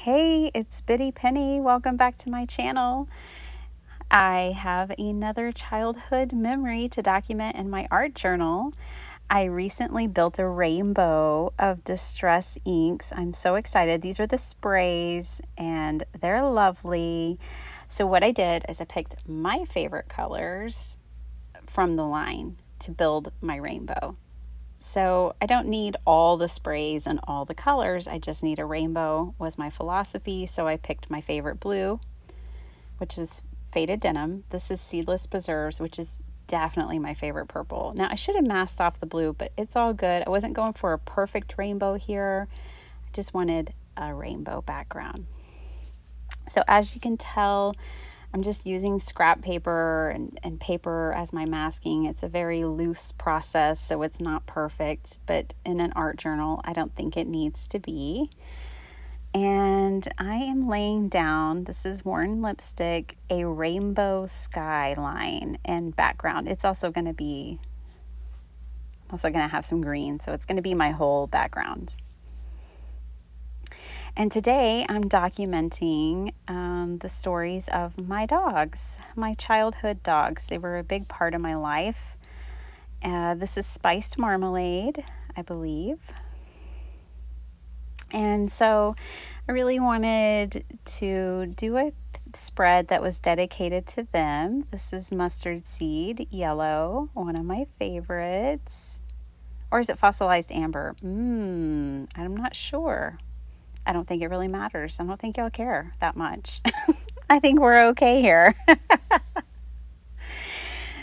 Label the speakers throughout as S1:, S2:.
S1: Hey, it's Biddy Penny. Welcome back to my channel. I have another childhood memory to document in my art journal. I recently built a rainbow of distress inks. I'm so excited. These are the sprays and they're lovely. So what I did is I picked my favorite colors from the line to build my rainbow. So I don't need all the sprays and all the colors. I just need a rainbow was my philosophy. So I picked my favorite blue, which is Faded Denim. This is Seedless Preserves, which is definitely my favorite purple. Now I should have masked off the blue, but it's all good. I wasn't going for a perfect rainbow here. I just wanted a rainbow background. So as you can tell, I'm just using scrap paper and paper as my masking. It's a very loose process, so it's not perfect, but in an art journal, I don't think it needs to be. And I am laying down, this is Worn Lipstick, a rainbow skyline and background. It's also going to have some green, so it's going to be my whole background. And today I'm documenting the stories of my dogs, my childhood dogs. They were a big part of my life. This is Spiced Marmalade, I believe. And so I really wanted to do a spread that was dedicated to them. This is Mustard Seed Yellow, one of my favorites. Or is it Fossilized Amber? I'm not sure. I don't think it really matters. I don't think y'all care that much. I think we're okay here.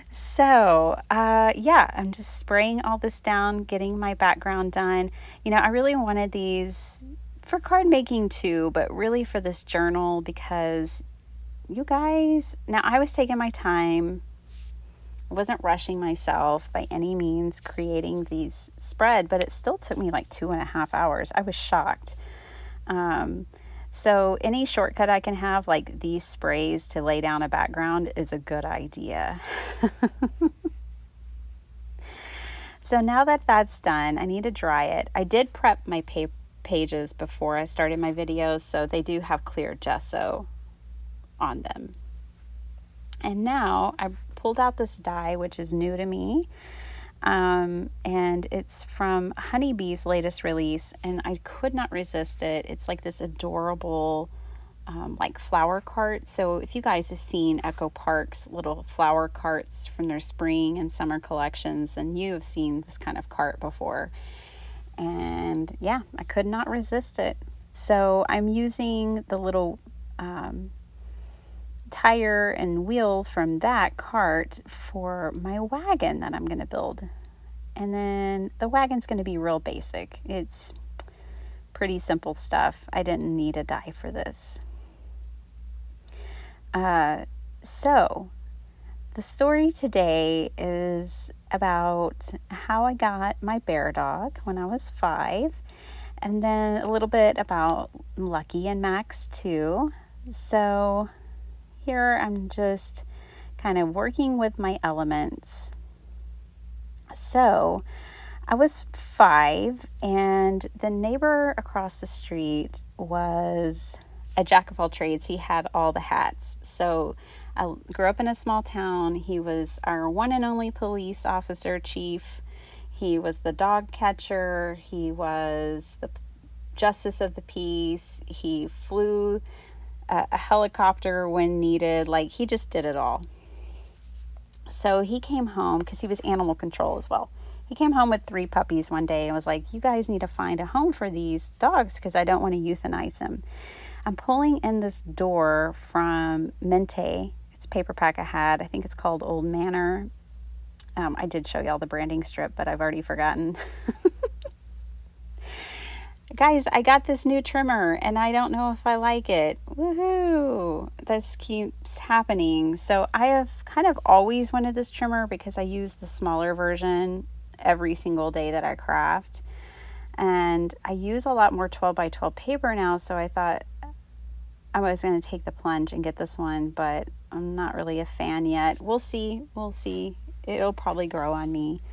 S1: So, I'm just spraying all this down, getting my background done. I really wanted these for card making too, but really for this journal because you guys, now I was taking my time. I wasn't rushing myself by any means creating these spread, but it still took me like 2.5 hours. I was shocked. So any shortcut I can have, like these sprays to lay down a background, is a good idea. So now that that's done, I need to dry it. I did prep my pages before I started my videos, so they do have clear gesso on them. And now I pulled out this die, which is new to me. And it's from Honeybee's latest release, and I could not resist it. It's like this adorable like flower cart. So if you guys have seen Echo Park's little flower carts from their spring and summer collections, and you have seen this kind of cart before. And yeah, I could not resist it. So I'm using the little tire and wheel from that cart for my wagon that I'm going to build. And then the wagon's going to be real basic. It's pretty simple stuff. I didn't need a die for this. So the story today is about how I got my bear dog when I was 5, and then a little bit about Lucky and Max too. So here I'm just kind of working with my elements. So I was 5, and the neighbor across the street was a jack of all trades. He had all the hats. So I grew up in a small town. He was our one and only police officer chief. He was the dog catcher. He was the justice of the peace. He flew a helicopter when needed. Like, he just did it all. So he came home because he was animal control as well. He came home with 3 puppies one day and was like, you guys need to find a home for these dogs because I don't want to euthanize them. I'm pulling in this door from Mente. It's a paper pack I had. I think it's called Old Manor. I did show y'all the branding strip, but I've already forgotten. Guys, I got this new trimmer and I don't know if I like it. Woohoo! This keeps happening. So I have kind of always wanted this trimmer because I use the smaller version every single day that I craft. And I use a lot more 12 by 12 paper now, so I thought I was going to take the plunge and get this one, but I'm not really a fan yet. We'll see. It'll probably grow on me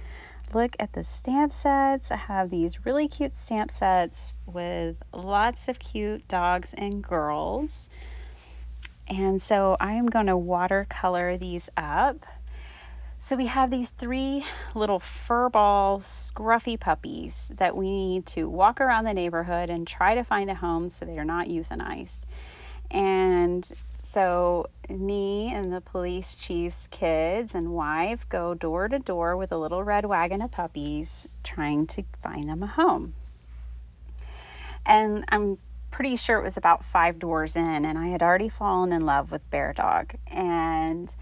S1: look at the stamp sets. I have these really cute stamp sets with lots of cute dogs and girls. And so I am going to watercolor these up. So we have these 3 little furball, scruffy puppies that we need to walk around the neighborhood and try to find a home so they're not euthanized. And so me and the police chief's kids and wife go door to door with a little red wagon of puppies trying to find them a home. And I'm pretty sure it was about 5 doors in, and I had already fallen in love with Bear Dog. And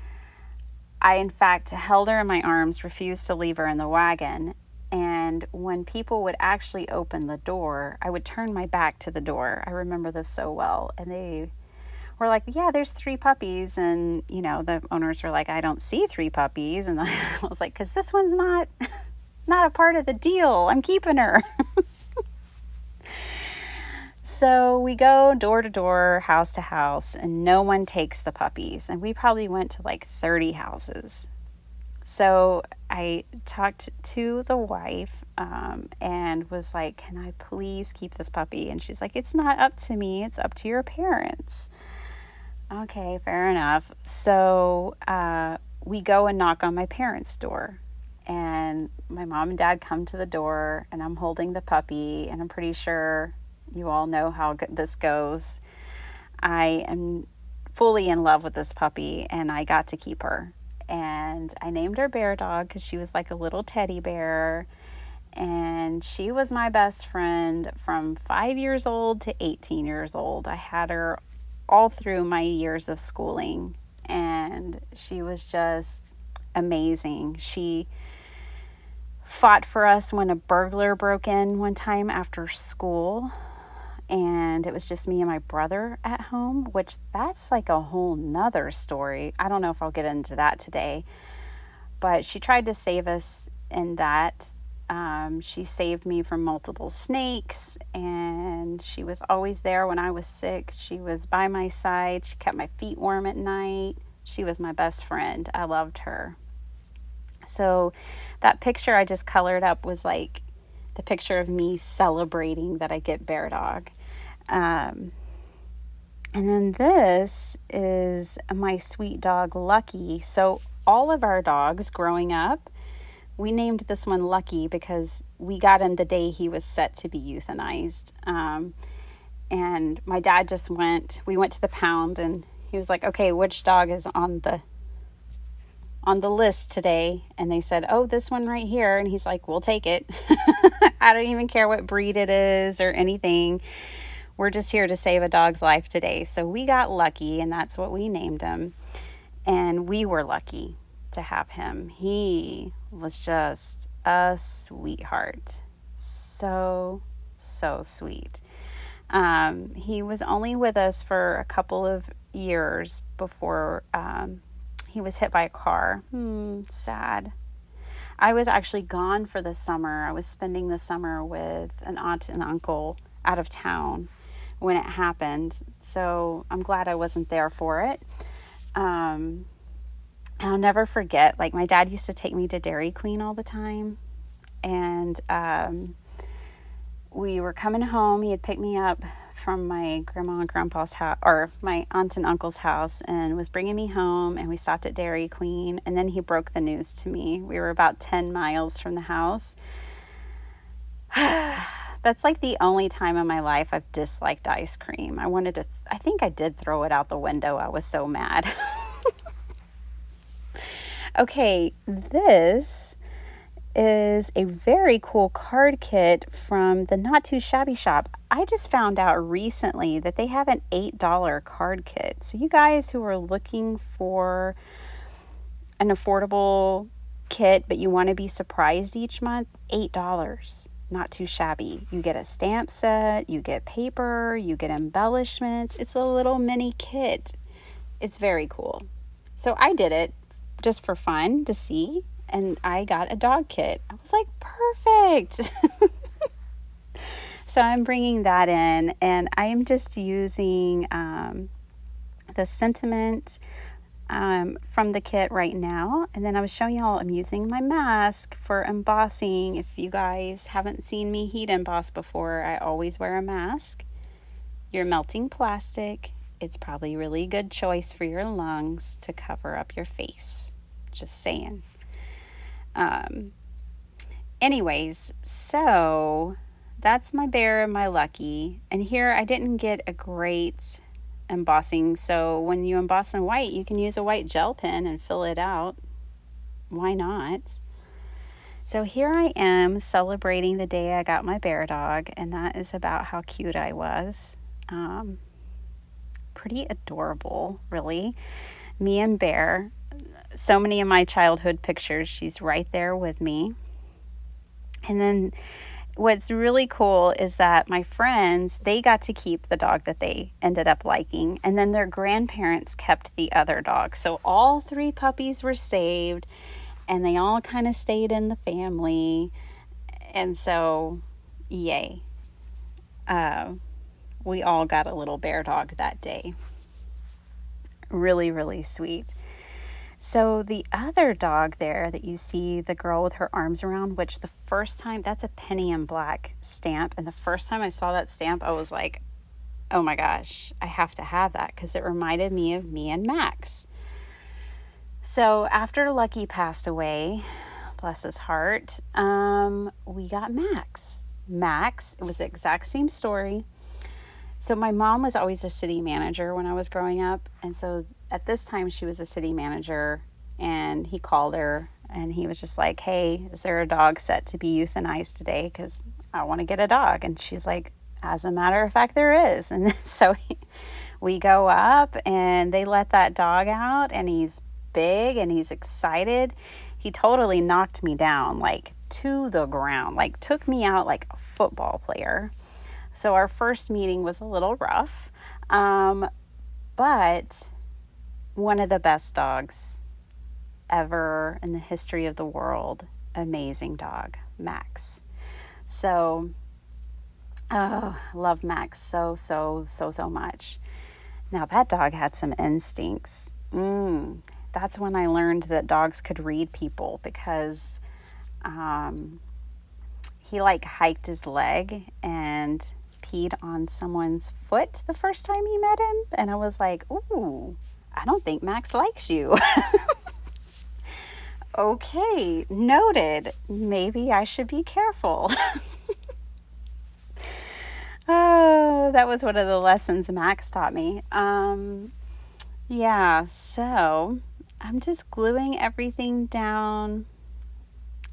S1: I, in fact, held her in my arms, refused to leave her in the wagon. And when people would actually open the door, I would turn my back to the door. I remember this so well. And they were like, yeah, there's 3 puppies. And, you know, the owners were like, I don't see 3 puppies. And I was like, because this one's not a part of the deal. I'm keeping her. So we go door to door, house to house, and no one takes the puppies. And we probably went to like 30 houses. So I talked to the wife and was like, can I please keep this puppy? And she's like, it's not up to me. It's up to your parents. Okay, fair enough. So we go and knock on my parents' door. And my mom and dad come to the door, and I'm holding the puppy, and I'm pretty sure you all know how this goes. I am fully in love with this puppy, and I got to keep her. And I named her Bear Dog because she was like a little teddy bear. And she was my best friend from 5 years old to 18 years old. I had her all through my years of schooling, and she was just amazing. She fought for us when a burglar broke in one time after school. And it was just me and my brother at home, which that's like a whole nother story. I don't know if I'll get into that today, but she tried to save us in that. She saved me from multiple snakes, and she was always there when I was sick. She was by my side. She kept my feet warm at night. She was my best friend. I loved her. So that picture I just colored up was like the picture of me celebrating that I get Bear Dog. And then this is my sweet dog, Lucky. So all of our dogs growing up, we named this one Lucky because we got him the day he was set to be euthanized. And my dad we went to the pound, and he was like, okay, which dog is on the list today? And they said, oh, this one right here. And he's like, we'll take it. I don't even care what breed it is or anything. We're just here to save a dog's life today. So we got Lucky, and that's what we named him. And we were lucky to have him. He was just a sweetheart. So sweet. He was only with us for a couple of years before he was hit by a car. Sad. I was actually gone for the summer. I was spending the summer with an aunt and uncle out of town when it happened. So I'm glad I wasn't there for it. I'll never forget, like, my dad used to take me to Dairy Queen all the time. And we were coming home. He had picked me up from my grandma and grandpa's house, or my aunt and uncle's house, and was bringing me home. And we stopped at Dairy Queen. And then he broke the news to me. We were about 10 miles from the house. That's like the only time in my life I've disliked ice cream. I think I did throw it out the window. I was so mad. Okay, this is a very cool card kit from the Not Too Shabby Shop. I just found out recently that they have an $8 card kit. So you guys who are looking for an affordable kit, but you want to be surprised each month, $8. Not too shabby. You get a stamp set, you get paper, you get embellishments. It's a little mini kit. It's very cool. So I did it just for fun to see, and I got a dog kit. I was like, perfect. So I'm bringing that in, and I am just using the Sentiment from the kit right now. And then I was showing y'all I'm using my mask for embossing. If you guys haven't seen me heat emboss before, I always wear a mask. You're melting plastic. It's probably a really good choice for your lungs to cover up your face. Just saying. Um, Anyways, so that's my bear and my Lucky. And here I didn't get a great embossing. So when you emboss in white, you can use a white gel pen and fill it out. Why not? So here I am celebrating the day I got my bear dog, and that is about how cute I was. Um, Pretty adorable, really. Me and Bear. So many of my childhood pictures, she's right there with me. And then what's really cool is that my friends, they got to keep the dog that they ended up liking, and then their grandparents kept the other dog. So all 3 puppies were saved, and they all kind of stayed in the family. And so, yay. We all got a little bear dog that day. Really, really sweet. So the other dog there that you see, the girl with her arms around, which the first time, that's a Penny in Black stamp. And the first time I saw that stamp, I was like, oh my gosh, I have to have that because it reminded me of me and Max. So after Lucky passed away, bless his heart, we got Max. Max, it was the exact same story. So my mom was always a city manager when I was growing up. And so at this time she was a city manager, and he called her and he was just like, hey, is there a dog set to be euthanized today? Because I want to get a dog. And she's like, as a matter of fact, there is. And so we go up and they let that dog out, and he's big and he's excited. He totally knocked me down, like to the ground, like took me out like a football player. So our first meeting was a little rough, but one of the best dogs ever in the history of the world. Amazing dog, Max. So, love Max so much. Now that dog had some instincts. That's when I learned that dogs could read people, because he like hiked his leg and peed on someone's foot the first time he met him. And I was like, ooh, I don't think Max likes you. Okay, noted. Maybe I should be careful. Oh, that was one of the lessons Max taught me. Yeah, so I'm just gluing everything down.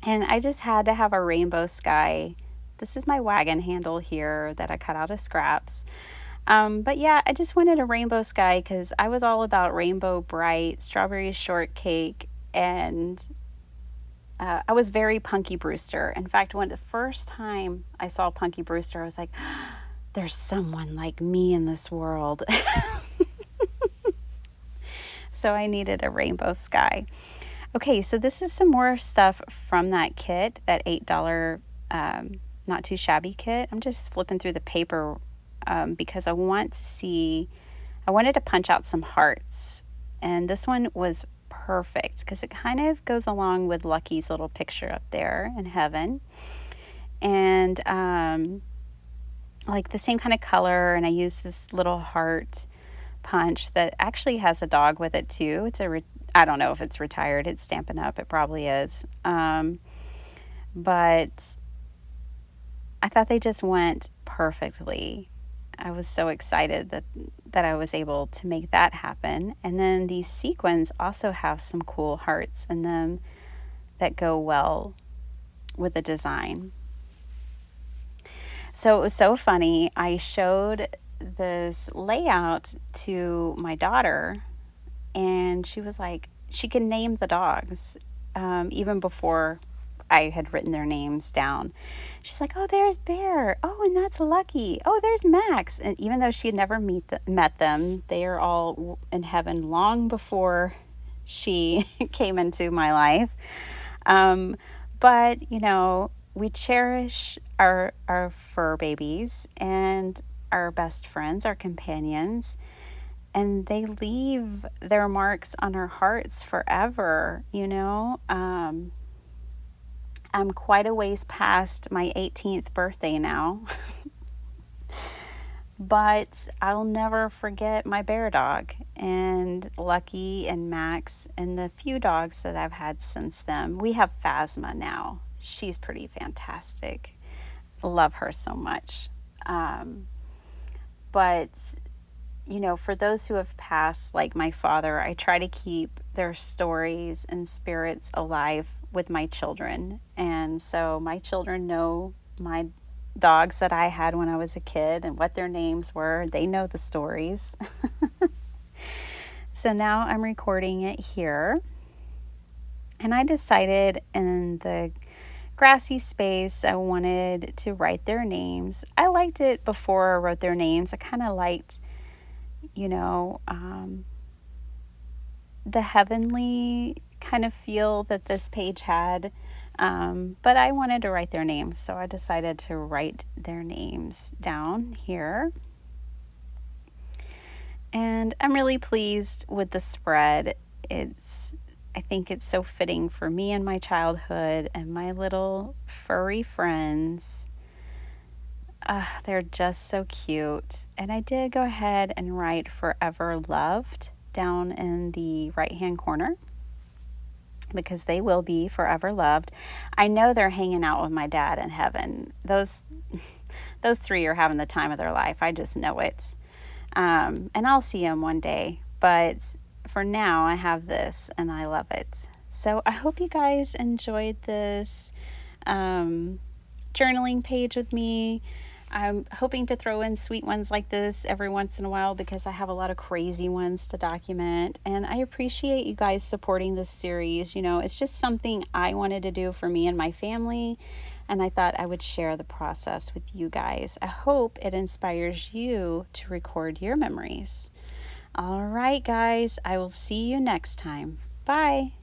S1: And I just had to have a rainbow sky. This is my wagon handle here that I cut out of scraps. But yeah, I just wanted a rainbow sky because I was all about Rainbow Bright, Strawberry Shortcake, and I was very Punky Brewster. In fact, when the first time I saw Punky Brewster, I was like, there's someone like me in this world. So I needed a rainbow sky. Okay, so this is some more stuff from that kit, that $8 Not Too Shabby kit. I'm just flipping through the paper because I wanted to punch out some hearts. And this one was perfect because it kind of goes along with Lucky's little picture up there in heaven. And like the same kind of color, and I used this little heart punch that actually has a dog with it too. I don't know if it's retired. It's Stampin' Up. It probably is. But I thought they just went perfectly. I was so excited that I was able to make that happen. And then these sequins also have some cool hearts in them that go well with the design. So it was so funny. I showed this layout to my daughter, and she was like, she can name the dogs even before I had written their names down. She's like, oh, there's Bear. Oh, and that's Lucky. Oh, there's Max. And even though she had never met them, they are all in heaven long before she came into my life. But, you know, we cherish our fur babies and our best friends, our companions. and they leave their marks on our hearts forever, you know. I'm quite a ways past my 18th birthday now, but I'll never forget my bear dog and Lucky and Max and the few dogs that I've had since then. We have Phasma now. She's pretty fantastic. Love her so much. But you know, for those who have passed, like my father, I try to keep their stories and spirits alive with my children. And so my children know my dogs that I had when I was a kid and what their names were. They know the stories. So now I'm recording it here. And I decided in the grassy space, I wanted to write their names. I liked it before I wrote their names. I kind of liked, you know, the heavenly kind of feel that this page had. But I wanted to write their names, so I decided to write their names down here. And I'm really pleased with the spread. I think it's so fitting for me and my childhood and my little furry friends. They're just so cute. And I did go ahead and write Forever Loved down in the right-hand corner because they will be forever loved. I know they're hanging out with my dad in heaven. Those three are having the time of their life. I just know it. And I'll see them one day. But for now, I have this and I love it. So I hope you guys enjoyed this journaling page with me. I'm hoping to throw in sweet ones like this every once in a while because I have a lot of crazy ones to document. And I appreciate you guys supporting this series. You know, it's just something I wanted to do for me and my family. And I thought I would share the process with you guys. I hope it inspires you to record your memories. All right, guys, I will see you next time. Bye.